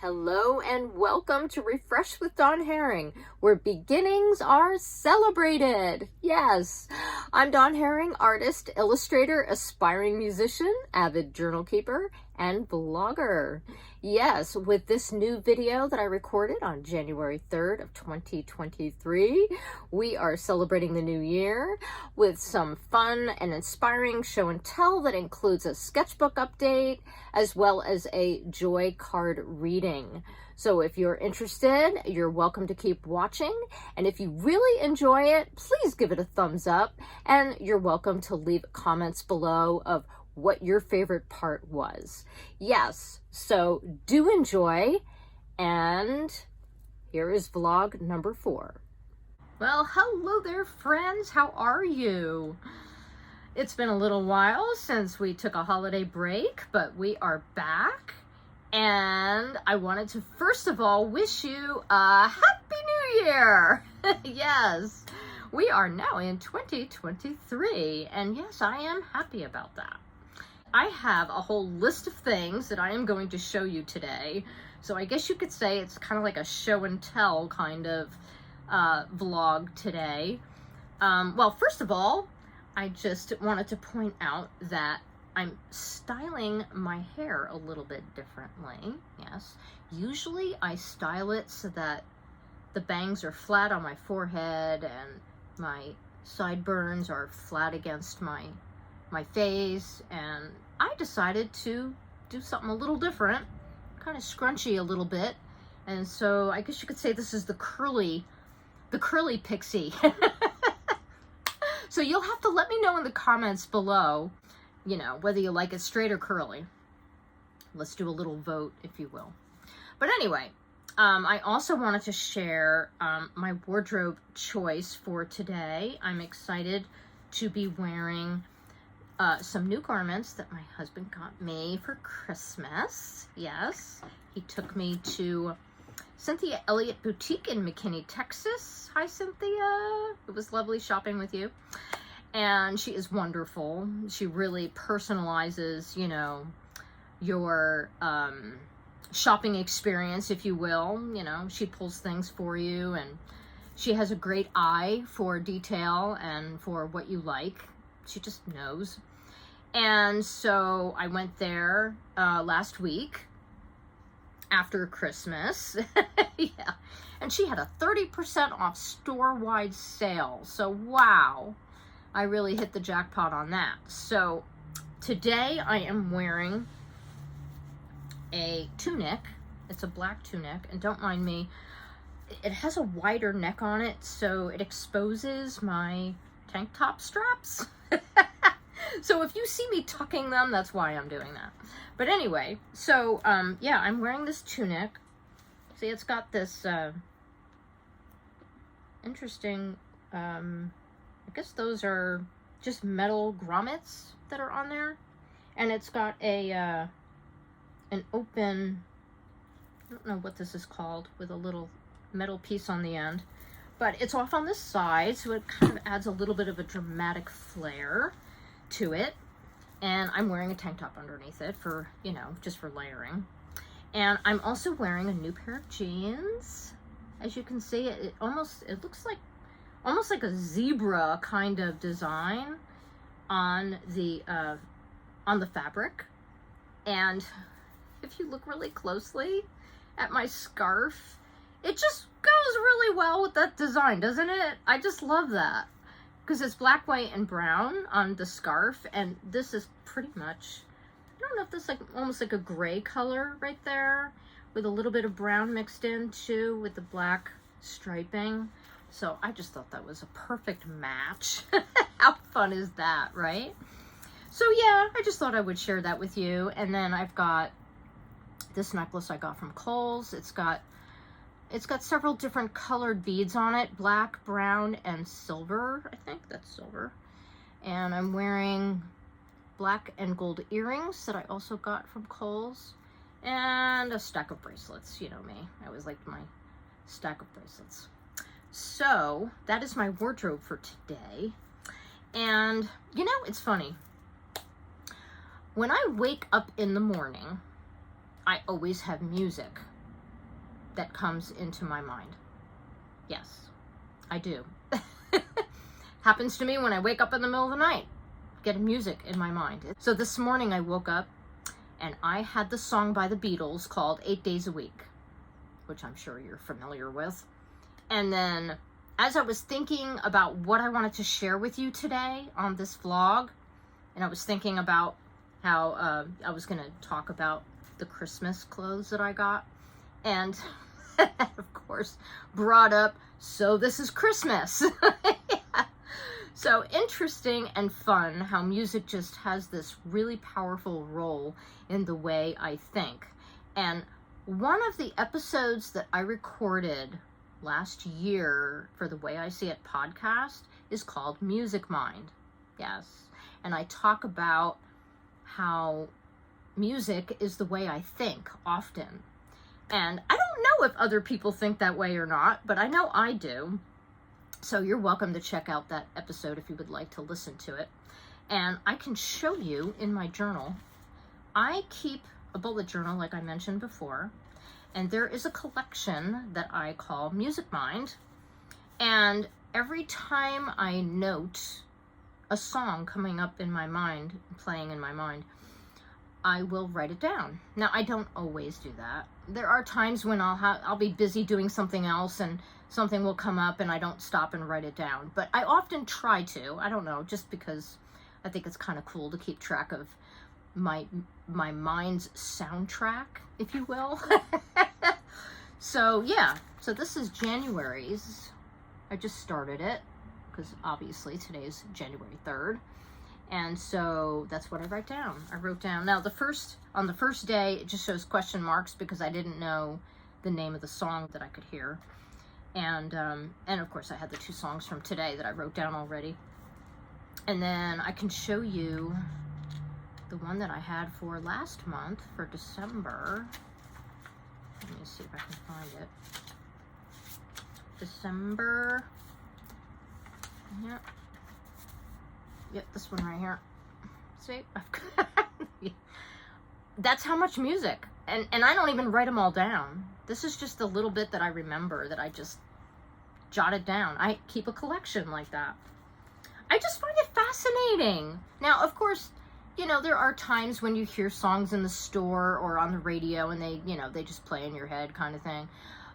Hello and welcome to Refresh with Dawn Herring, where beginnings are celebrated. Yes, I'm Dawn Herring, artist, illustrator, aspiring musician, avid journal keeper, and blogger. Yes, with this new video that I recorded on January 3rd of 2023, we are celebrating the new year with some fun and inspiring show and tell that includes a sketchbook update as well as a joy card reading. So if you're interested, you're welcome to keep watching. And if you really enjoy it, please give it a thumbs up. And you're welcome to leave comments below of what your favorite part was. Yes, so do enjoy. And here is vlog number 4. Well, hello there, friends. How are you? It's been a little while since we took a holiday break, but we are back. And I wanted to first of all wish you a Happy New Year. Yes, we are now in 2023, and yes, I am happy about that. I have a whole list of things that I am going to show you today. So I guess you could say it's kind of like a show and tell kind of vlog today. Well, first of all, I just wanted to point out that I'm styling my hair a little bit differently. Yes, usually I style it so that the bangs are flat on my forehead and my sideburns are flat against my face, and I decided to do something a little different, kind of scrunchy a little bit, and so I guess you could say this is the curly pixie. So you'll have to let me know in the comments below, you know, whether you like it straight or curly. Let's do a little vote, if you will. But anyway, I also wanted to share my wardrobe choice for today. I'm excited to be wearing some new garments that my husband got me for Christmas. Yes, he took me to Cynthia Elliott Boutique in McKinney, Texas. Hi, Cynthia. It was lovely shopping with you. And she is wonderful. She really personalizes, you know, your shopping experience, if you will. You know, she pulls things for you, and she has a great eye for detail and for what you like. She just knows. And so I went there last week after Christmas. Yeah, and she had a 30% off store-wide sale. So wow, I really hit the jackpot on that. So today I am wearing a tunic. It's a black tunic, and don't mind me, it has a wider neck on it, so it exposes my tank top straps. So if you see me tucking them, that's why I'm doing that. But anyway, so yeah, I'm wearing this tunic. See, it's got this interesting, I guess those are just metal grommets that are on there. And it's got a an open, I don't know what this is called, with a little metal piece on the end. But it's off on the side, so it kind of adds a little bit of a dramatic flair to it. And I'm wearing a tank top underneath it for, you know, just for layering. And I'm also wearing a new pair of jeans. As you can see, it looks like almost like a zebra kind of design on the fabric. And if you look really closely at my scarf, it just goes really well with that design, doesn't it? I just love that, because it's black, white, and brown on the scarf, and this is pretty much, I don't know if this is like almost like a gray color right there, with a little bit of brown mixed in too, with the black striping. So I just thought that was a perfect match. How fun is that, right? So yeah, I just thought I would share that with you. And then I've got this necklace I got from Kohl's. It's got several different colored beads on it, black, brown, and silver. I think that's silver. And I'm wearing black and gold earrings that I also got from Kohl's, and a stack of bracelets. You know me, I always liked my stack of bracelets. So that is my wardrobe for today. And you know, it's funny, when I wake up in the morning, I always have music that comes into my mind. Yes, I do. Happens to me when I wake up in the middle of the night, get music in my mind. So this morning I woke up and I had the song by the Beatles called 8 Days a Week, which I'm sure you're familiar with. And then as I was thinking about what I wanted to share with you today on this vlog, and I was thinking about how I was going to talk about the Christmas clothes that I got, and of course brought up, so this is Christmas. Yeah. So interesting and fun how music just has this really powerful role in the way I think. And one of the episodes that I recorded last year for the Way I See It podcast is called Music Mind. Yes. And I talk about how music is the way I think often. And I don't know if other people think that way or not, but I know I do. So you're welcome to check out that episode if you would like to listen to it. And I can show you in my journal. I keep a bullet journal like I mentioned before. And there is a collection that I call Music Mind. And every time I note a song coming up in my mind, playing in my mind, I will write it down. Now, I don't always do that. There are times when I'll be busy doing something else and something will come up and I don't stop and write it down. But I often try to. I don't know, just because I think it's kind of cool to keep track of my mind's soundtrack, if you will. So, yeah. So this is January's. I just started it because obviously today's January 3rd. And so that's what I write down. I wrote down, now on the first day, it just shows question marks because I didn't know the name of the song that I could hear. And of course I had the 2 songs from today that I wrote down already. And then I can show you the one that I had for last month for December. Let me see if I can find it. December. Yeah. Yep, this one right here. See? That's how much music. And I don't even write them all down. This is just a little bit that I remember that I just jotted down. I keep a collection like that. I just find it fascinating. Now, of course, you know, there are times when you hear songs in the store or on the radio and they just play in your head kind of thing.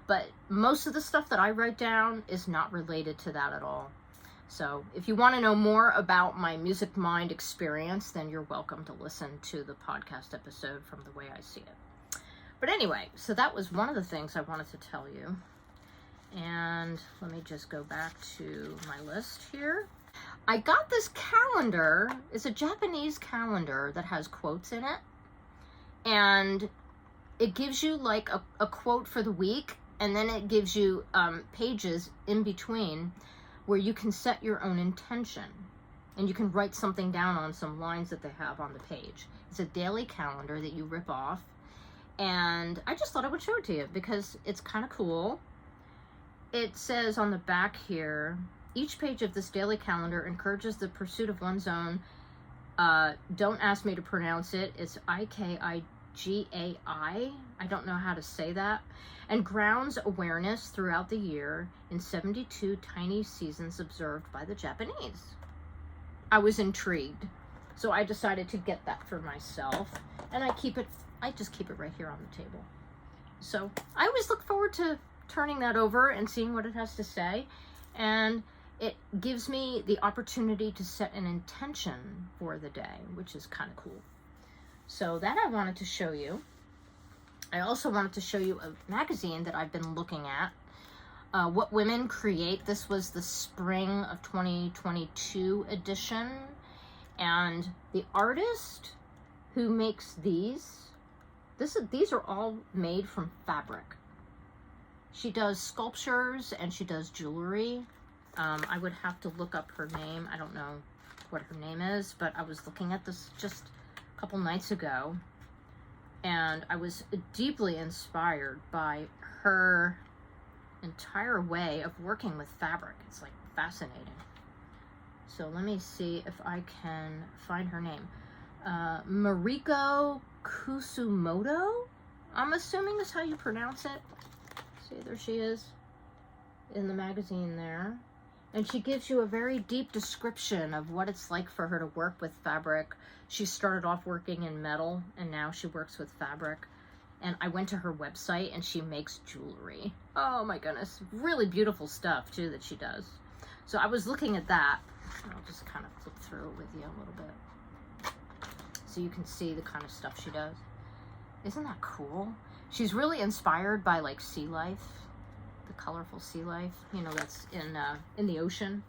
But most of the stuff that I write down is not related to that at all. So if you want to know more about my Music Mind experience, then you're welcome to listen to the podcast episode from The Way I See It. But anyway, so that was one of the things I wanted to tell you. And let me just go back to my list here. I got this calendar. It's a Japanese calendar that has quotes in it. And it gives you like a quote for the week. And then it gives you pages in between where you can set your own intention. And you can write something down on some lines that they have on the page. It's a daily calendar that you rip off. And I just thought I would show it to you because it's kind of cool. It says on the back here, each page of this daily calendar encourages the pursuit of one's own, don't ask me to pronounce it, it's Ikigai. I don't know how to say that, and grounds awareness throughout the year in 72 tiny seasons observed by the Japanese. I was intrigued, so I decided to get that for myself, and I just keep it right here on the table. So I always look forward to turning that over and seeing what it has to say, and it gives me the opportunity to set an intention for the day, which is kind of cool. So that I wanted to show you. I also wanted to show you a magazine that I've been looking at. What Women Create. This was the spring of 2022 edition. And the artist who makes these are all made from fabric. She does sculptures and she does jewelry. I would have to look up her name. I don't know what her name is, but I was looking at this just a couple nights ago, and I was deeply inspired by her entire way of working with fabric. It's like fascinating. So let me see if I can find her name. Mariko Kusumoto, I'm assuming is how you pronounce it. See, there she is in the magazine there. And she gives you a very deep description of what it's like for her to work with fabric. She started off working in metal, and now she works with fabric. And I went to her website, and she makes jewelry. Oh my goodness. Really beautiful stuff, too, that she does. So I was looking at that. I'll just kind of flip through it with you a little bit, so you can see the kind of stuff she does. Isn't that cool? She's really inspired by, like, sea life. The colorful sea life, you know, that's in the ocean.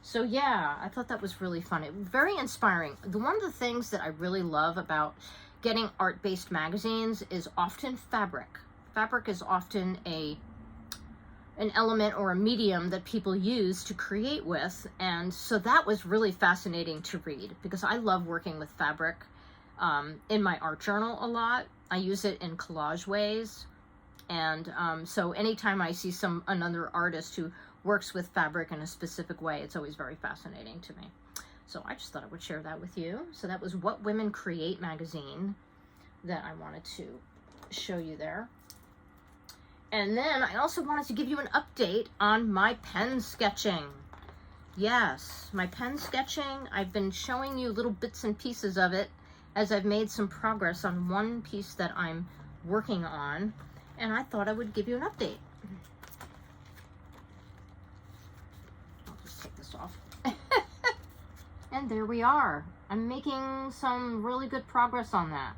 So yeah, I thought that was really fun. It was very inspiring. One of the things that I really love about getting art-based magazines is often fabric. Fabric is often an element or a medium that people use to create with, and so that was really fascinating to read, because I love working with fabric in my art journal a lot. I use it in collage ways. And so anytime I see another artist who works with fabric in a specific way, it's always very fascinating to me. So I just thought I would share that with you. So that was What Women Create magazine that I wanted to show you there. And then I also wanted to give you an update on my pen sketching. Yes, my pen sketching. I've been showing you little bits and pieces of it as I've made some progress on one piece that I'm working on. And I thought I would give you an update. I'll just take this off. And there we are. I'm making some really good progress on that.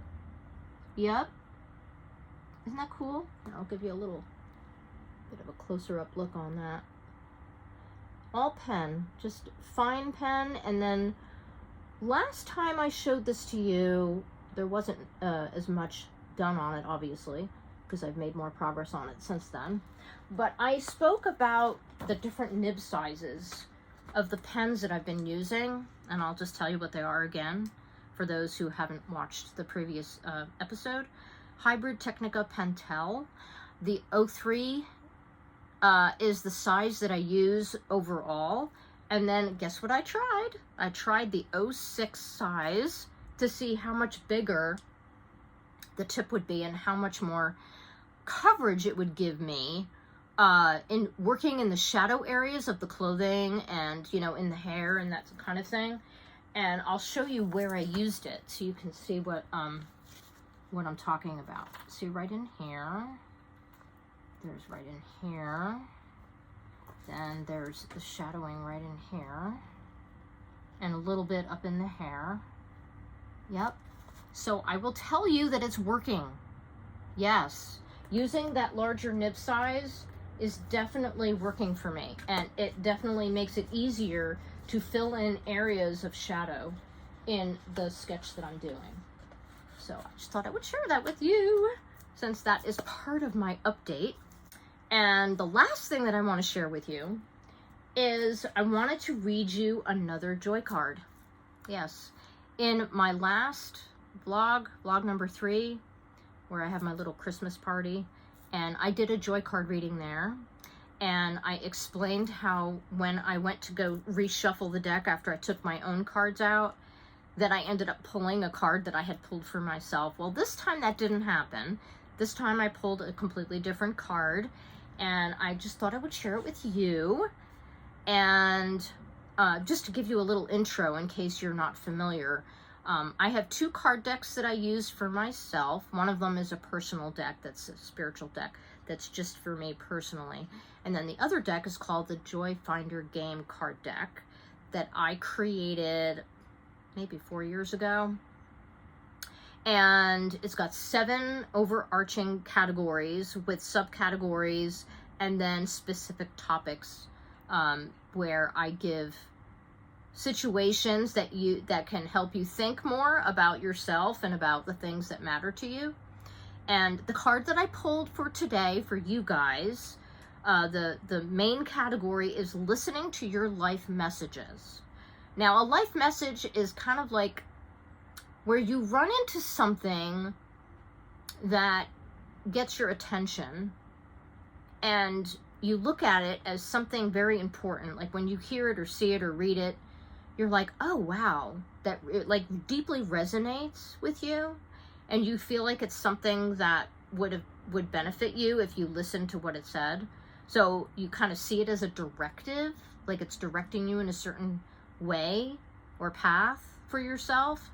Yep. Isn't that cool? I'll give you a little bit of a closer up look on that. All pen, just fine pen. And then last time I showed this to you, there wasn't as much done on it, obviously, because I've made more progress on it since then. But I spoke about the different nib sizes of the pens that I've been using, and I'll just tell you what they are again for those who haven't watched the previous episode. Hybrid Technica Pentel. The 03 is the size that I use overall. And then guess what I tried? I tried the 06 size to see how much bigger the tip would be and how much more coverage it would give me in working in the shadow areas of the clothing and, you know, in the hair and that kind of thing. And I'll show you where I used it so you can see what I'm talking about. See right in here. There's right in here. Then there's the shadowing right in here. And a little bit up in the hair. Yep. So I will tell you that it's working. Yes. Using that larger nib size is definitely working for me. And it definitely makes it easier to fill in areas of shadow in the sketch that I'm doing. So I just thought I would share that with you, since that is part of my update. And the last thing that I want to share with you is I wanted to read you another joy card. Yes. In my last vlog number 3, where I have my little Christmas party, and I did a joy card reading there, and I explained how when I went to go reshuffle the deck after I took my own cards out, that I ended up pulling a card that I had pulled for myself. Well, this time that didn't happen. This time I pulled a completely different card, and I just thought I would share it with you. And just to give you a little intro in case you're not familiar, I have 2 card decks that I use for myself. One of them is a personal deck, that's a spiritual deck, that's just for me personally. And then the other deck is called the Joy Finder Game card deck that I created maybe 4 years ago. And it's got 7 overarching categories with subcategories and then specific topics where I give situations that can help you think more about yourself and about the things that matter to you. And the card that I pulled for today for you guys, the main category is listening to your life messages. Now, a life message is kind of like where you run into something that gets your attention and you look at it as something very important. Like when you hear it or see it or read it, you're like, oh wow, that like deeply resonates with you, and you feel like it's something that would have would benefit you if you listened to what it said. So you kind of see it as a directive, like it's directing you in a certain way or path for yourself.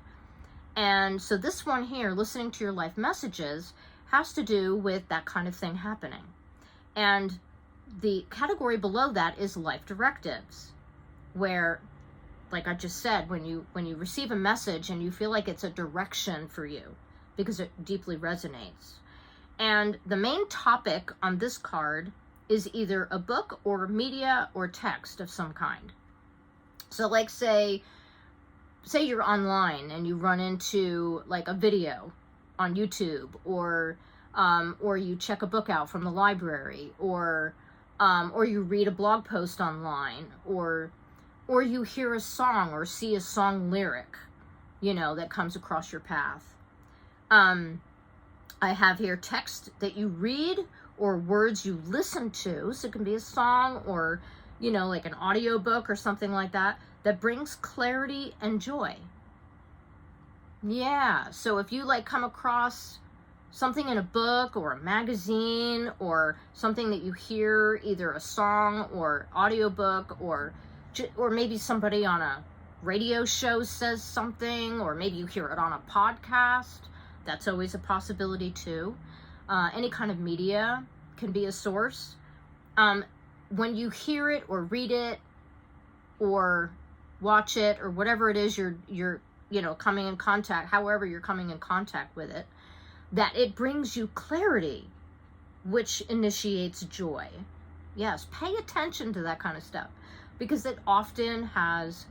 And so this one here, listening to your life messages, has to do with that kind of thing happening. And the category below that is life directives, where, like I just said, when you receive a message and you feel like it's a direction for you because it deeply resonates. And the main topic on this card is either a book or media or text of some kind. So like say you're online and you run into like a video on YouTube, or you check a book out from the library, or you read a blog post online, or you hear a song or see a song lyric, that comes across your path. I have here text that you read or words you listen to. So it can be a song or, like an audio book or something like that brings clarity and joy. Yeah. So if you come across something in a book or a magazine or something that you hear, either a song or audiobook, or maybe somebody on a radio show says something, or maybe you hear it on a podcast, that's always a possibility too. Any kind of media can be a source. When you hear it or read it or watch it or whatever it is you're coming in contact, however you're coming in contact with it, that it brings you clarity, which initiates joy. Yes, pay attention to that kind of stuff, because it often has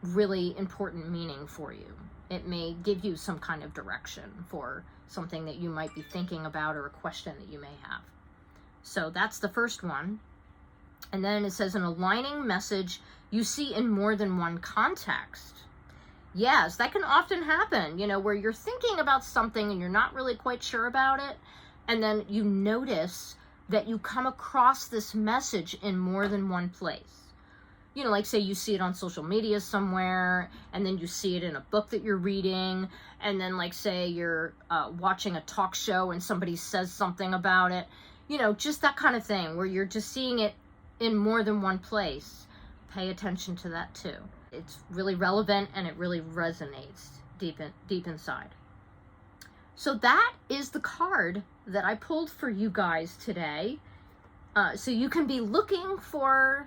really important meaning for you. It may give you some kind of direction for something that you might be thinking about or a question that you may have. So that's the first one. And then it says an aligning message you see in more than one context. Yes, that can often happen, where you're thinking about something and you're not really quite sure about it. And then you notice that you come across this message in more than one place. Like say you see it on social media somewhere, and then you see it in a book that you're reading, and then like say you're watching a talk show and somebody says something about it, just that kind of thing where you're just seeing it in more than one place. Pay attention to that too. It's really relevant and it really resonates deep inside. So that is the card that I pulled for you guys today. So you can be looking for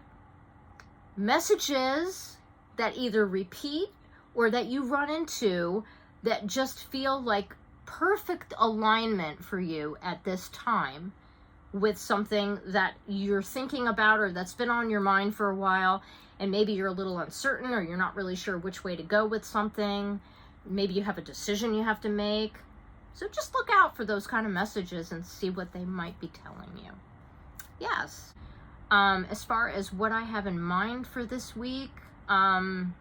messages that either repeat or that you run into that just feel like perfect alignment for you at this time with something that you're thinking about or that's been on your mind for a while, and maybe you're a little uncertain or you're not really sure which way to go with something. Maybe you have a decision you have to make. So just look out for those kind of messages and see what they might be telling you. Yes. As far as what I have in mind for this week, I'm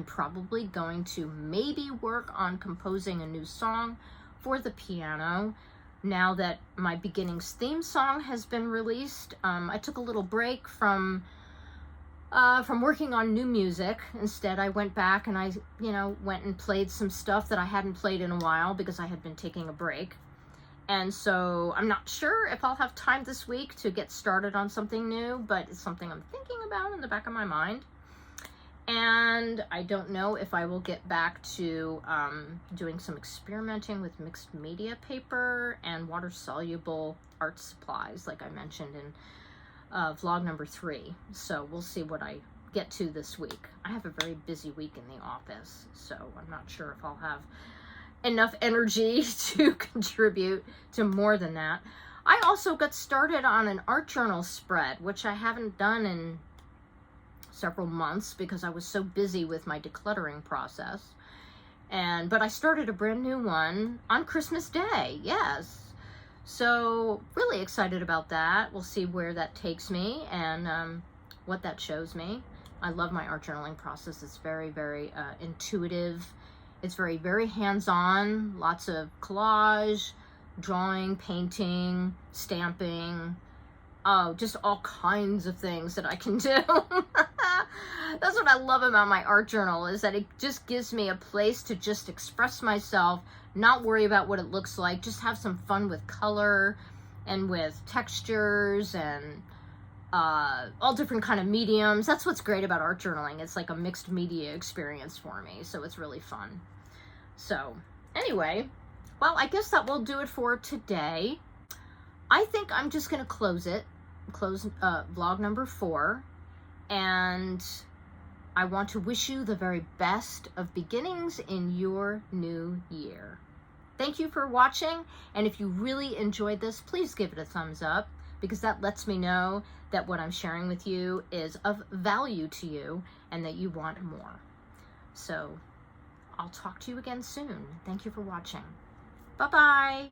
probably going to maybe work on composing a new song for the piano. Now that my Beginnings theme song has been released, I took a little break from working on new music. Instead, I went back and I, went and played some stuff that I hadn't played in a while because I had been taking a break. And so I'm not sure if I'll have time this week to get started on something new, but it's something I'm thinking about in the back of my mind. And I don't know if I will get back to doing some experimenting with mixed media paper and water-soluble art supplies, like I mentioned in vlog number 3. So we'll see what I get to this week. I have a very busy week in the office, so I'm not sure if I'll have enough energy to contribute to more than that. I also got started on an art journal spread, which I haven't done in several months because I was so busy with my decluttering process. But I started a brand new one on Christmas Day. Yes. So really excited about that. We'll see where that takes me and what that shows me. I love my art journaling process. It's very, very intuitive. It's very, very hands-on, lots of collage, drawing, painting, stamping, just all kinds of things that I can do. That's what I love about my art journal, is that it just gives me a place to just express myself, not worry about what it looks like, just have some fun with color and with textures and all different kind of mediums. That's what's great about art journaling. It's like a mixed media experience for me, so it's really fun. So anyway, well, I guess that will do it for today. I think I'm just going to close vlog number 4, and I want to wish you the very best of beginnings in your new year. Thank you for watching, and if you really enjoyed this, please give it a thumbs up, because that lets me know that what I'm sharing with you is of value to you and that you want more. So I'll talk to you again soon. Thank you for watching. Bye-bye.